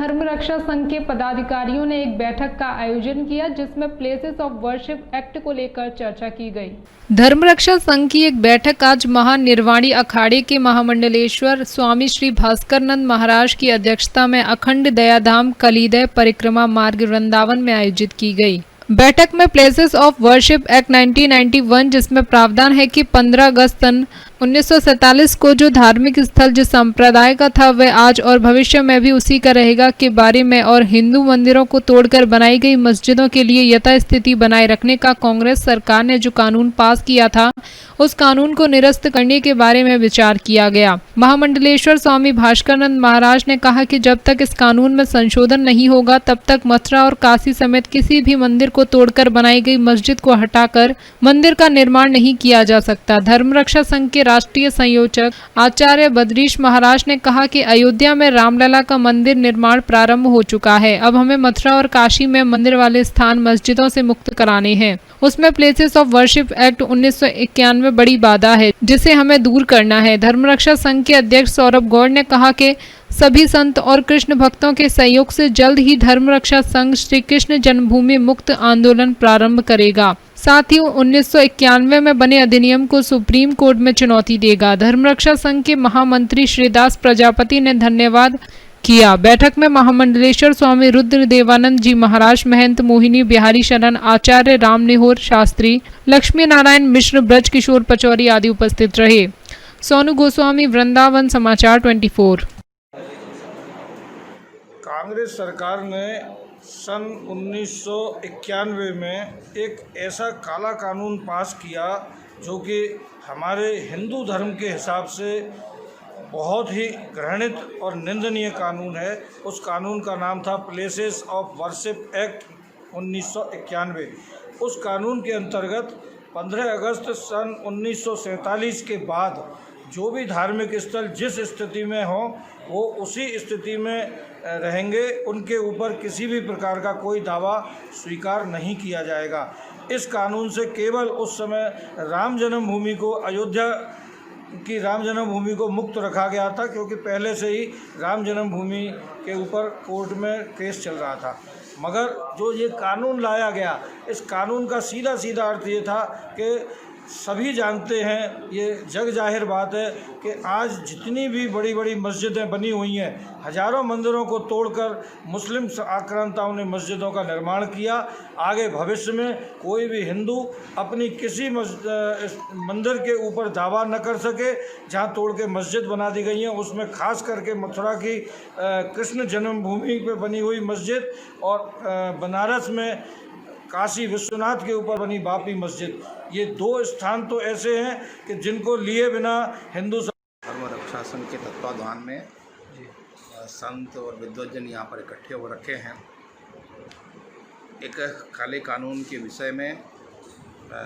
धर्म रक्षा संघ के पदाधिकारियों ने एक बैठक का आयोजन किया जिसमें प्लेसेस ऑफ वर्शिप एक्ट को लेकर चर्चा की गई। धर्म रक्षा संघ की एक बैठक आज महानिर्वाणी अखाड़े के महामंडलेश्वर स्वामी श्री भास्करनंद महाराज की अध्यक्षता में अखंड दयाधाम कलिदय परिक्रमा मार्ग वृंदावन में आयोजित की गई। बैठक में प्लेसेस ऑफ वर्शिप एक्ट 1991 जिसमें प्रावधान है कि 15 अगस्त सन 1947 को जो धार्मिक स्थल जिस संप्रदाय का था वह आज और भविष्य में भी उसी का रहेगा के बारे में और हिंदू मंदिरों को तोड़कर बनाई गई मस्जिदों के लिए यथास्थिति बनाए रखने का कांग्रेस सरकार ने जो कानून पास किया था उस कानून को निरस्त करने के बारे में विचार किया गया। महामंडलेश्वर स्वामी भास्करनंद महाराज ने कहा कि जब तक इस कानून में संशोधन नहीं होगा तब तक मथुरा और काशी समेत किसी भी मंदिर को तोड़कर बनाई गई मस्जिद को हटाकर मंदिर का निर्माण नहीं किया जा सकता। धर्म रक्षा संघ के राष्ट्रीय संयोजक आचार्य बद्रीश महाराज ने कहा कि अयोध्या में रामलला का मंदिर निर्माण प्रारंभ हो चुका है। अब हमें मथुरा और काशी में मंदिर वाले स्थान मस्जिदों से मुक्त कराने हैं। उसमें प्लेसेस ऑफ वर्शिप एक्ट 1991 बड़ी बाधा है जिसे हमें दूर करना है। धर्म रक्षा संघ के अध्यक्ष सौरभ गौड़ ने कहा कि सभी संत और कृष्ण भक्तों के सहयोग से जल्द ही धर्म रक्षा संघ श्री कृष्ण जन्मभूमि मुक्त आंदोलन प्रारंभ करेगा। साथ ही 1991 में बने अधिनियम को सुप्रीम कोर्ट में चुनौती देगा। धर्म रक्षा संघ के महामंत्री श्रीदास प्रजापति ने धन्यवाद किया। बैठक में महामंडलेश्वर स्वामी रुद्र देवानंद जी महाराज, महंत मोहिनी बिहारी शरण, आचार्य राम निहोर शास्त्री, लक्ष्मी नारायण मिश्र, ब्रज किशोर पचौरी आदि उपस्थित रहे। सोनू गोस्वामी, वृंदावन समाचार 24। कांग्रेस सरकार ने सन 1991 में एक ऐसा काला कानून पास किया जो कि हमारे हिंदू धर्म के हिसाब से बहुत ही घृणित और निंदनीय कानून है। उस कानून का नाम था प्लेसेस ऑफ वर्शिप एक्ट 1991। उस कानून के अंतर्गत 15 अगस्त सन 1947 के बाद जो भी धार्मिक स्थल जिस स्थिति में हो वो उसी स्थिति में रहेंगे, उनके ऊपर किसी भी प्रकार का कोई दावा स्वीकार नहीं किया जाएगा। इस कानून से केवल उस समय राम जन्मभूमि को, अयोध्या की राम जन्मभूमि को मुक्त रखा गया था क्योंकि पहले से ही राम जन्मभूमि के ऊपर कोर्ट में केस चल रहा था। मगर जो ये कानून लाया गया, इस कानून का सीधा सीधा अर्थ ये था कि सभी जानते हैं, ये जग जाहिर बात है कि आज जितनी भी बड़ी बड़ी मस्जिदें बनी हुई हैं, हजारों मंदिरों को तोड़कर मुस्लिम आक्रांताओं ने मस्जिदों का निर्माण किया। आगे भविष्य में कोई भी हिंदू अपनी किसी मंदिर के ऊपर दावा न कर सके। जहां तोड़ के मस्जिद बना दी गई हैं उसमें खास करके मथुरा की कृष्ण जन्मभूमि पे बनी हुई मस्जिद और बनारस में काशी विश्वनाथ के ऊपर बनी बापी मस्जिद, ये दो स्थान तो ऐसे हैं कि जिनको लिए बिना हिंदू धर्म रक्षा संघ के तत्वाधान में संत और विद्वजन यहाँ पर इकट्ठे हो रखे हैं। एक काले कानून के विषय में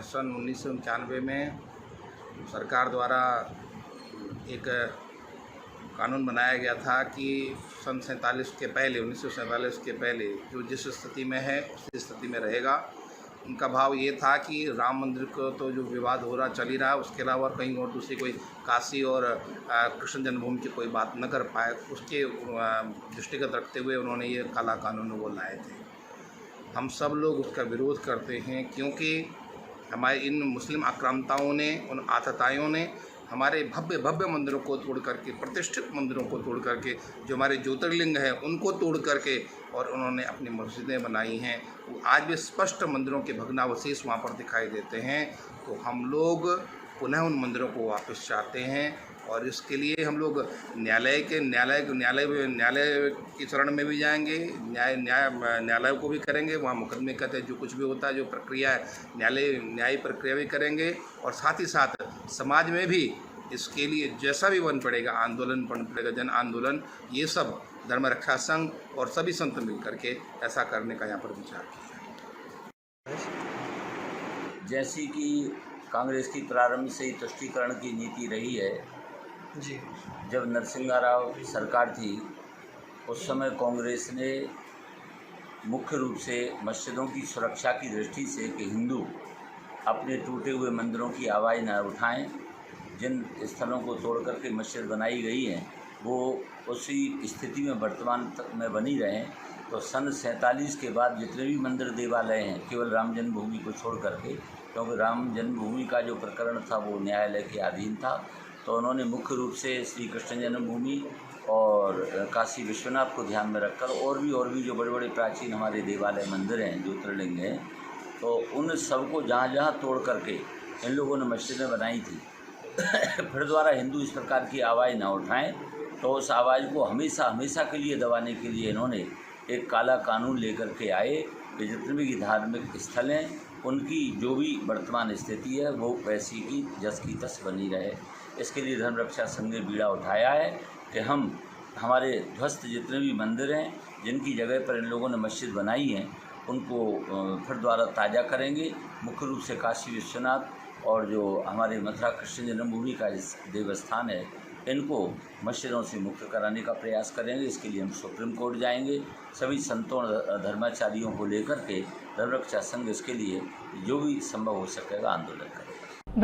सन 1991 में सरकार द्वारा एक कानून बनाया गया था कि सन 1947 के पहले 1947 के पहले जो जिस स्थिति में है उसी स्थिति में रहेगा। उनका भाव ये था कि राम मंदिर को तो जो विवाद हो रहा चल ही रहा है, उसके अलावा कहीं और दूसरी कोई काशी और कृष्ण जन्मभूमि की कोई बात न कर पाए, उसके दृष्टिगत रखते हुए उन्होंने ये काला कानून वो लाए थे। हम सब लोग उसका विरोध करते हैं क्योंकि हमारे इन मुस्लिम आक्रांताओं ने, उन आतताइयों ने हमारे भव्य भव्य मंदिरों को तोड़ करके, प्रतिष्ठित मंदिरों को तोड़ करके, जो हमारे ज्योतिर्लिंग हैं उनको तोड़ करके और उन्होंने अपनी मस्जिदें बनाई हैं। वो आज भी स्पष्ट मंदिरों के भग्नावशेष वहाँ पर दिखाई देते हैं। तो हम लोग पुनः उन मंदिरों को वापस चाहते हैं और इसके लिए हम लोग न्यायालय की शरण में भी जाएंगे, न्यायालय को भी करेंगे। वहाँ मुकदमे के तहत जो कुछ भी होता है, जो प्रक्रिया है, न्यायिक प्रक्रिया भी करेंगे और साथ ही साथ समाज में भी इसके लिए जैसा भी बन पड़ेगा, आंदोलन बन पड़ेगा, जन आंदोलन, ये सब धर्म रक्षा संघ और सभी संत मिल करके ऐसा करने का यहाँ पर विचार किया। जैसी कि कांग्रेस की प्रारंभ से ही तुष्टीकरण की नीति रही है जी। जब नरसिम्हा राव सरकार थी उस समय कांग्रेस ने मुख्य रूप से मस्जिदों की सुरक्षा की दृष्टि से कि हिंदू अपने टूटे हुए मंदिरों की आवाज़ न उठाएं, जिन स्थलों को तोड़ करके मस्जिद बनाई गई हैं वो उसी स्थिति में वर्तमान तक में बनी रहें। तो सन 47 के बाद जितने भी मंदिर देवालय हैं, केवल राम जन्मभूमि को छोड़ करके, क्योंकि राम जन्मभूमि का जो प्रकरण था वो न्यायालय के अधीन था, तो उन्होंने मुख्य रूप से श्री कृष्ण जन्मभूमि और काशी विश्वनाथ को ध्यान में रखकर और भी जो बड़े बड़े प्राचीन हमारे देवालय मंदिर हैं, ज्योतिर्लिंग हैं, तो उन सबको जहाँ जहाँ तोड़ करके इन लोगों ने मस्जिदें बनाई थी। फिर द्वारा हिंदू इस प्रकार की आवाज़ ना उठाएं, तो उस आवाज़ को हमेशा के लिए दबाने के लिए इन्होंने एक काला कानून लेकर के आए कि जितने भी धार्मिक स्थल हैं उनकी जो भी वर्तमान स्थिति है वो वैसी की जस की तस बनी रहे। इसके लिए धर्म रक्षा संघ ने बीड़ा उठाया है कि हम हमारे ध्वस्त जितने भी मंदिर हैं, जिनकी जगह पर इन लोगों ने मस्जिद बनाई है, उनको फिर द्वारा ताज़ा करेंगे। मुख्य रूप से काशी विश्वनाथ और जो हमारे मथुरा कृष्ण जन्मभूमि का देवस्थान है, इनको मस्जिदों से मुक्त कराने का प्रयास करेंगे। इसके लिए हम सुप्रीम कोर्ट जाएंगे। सभी संतों और धर्माचार्यों को लेकर के धर्म रक्षा संघ इसके लिए जो भी संभव हो सकेगा आंदोलन करेगा।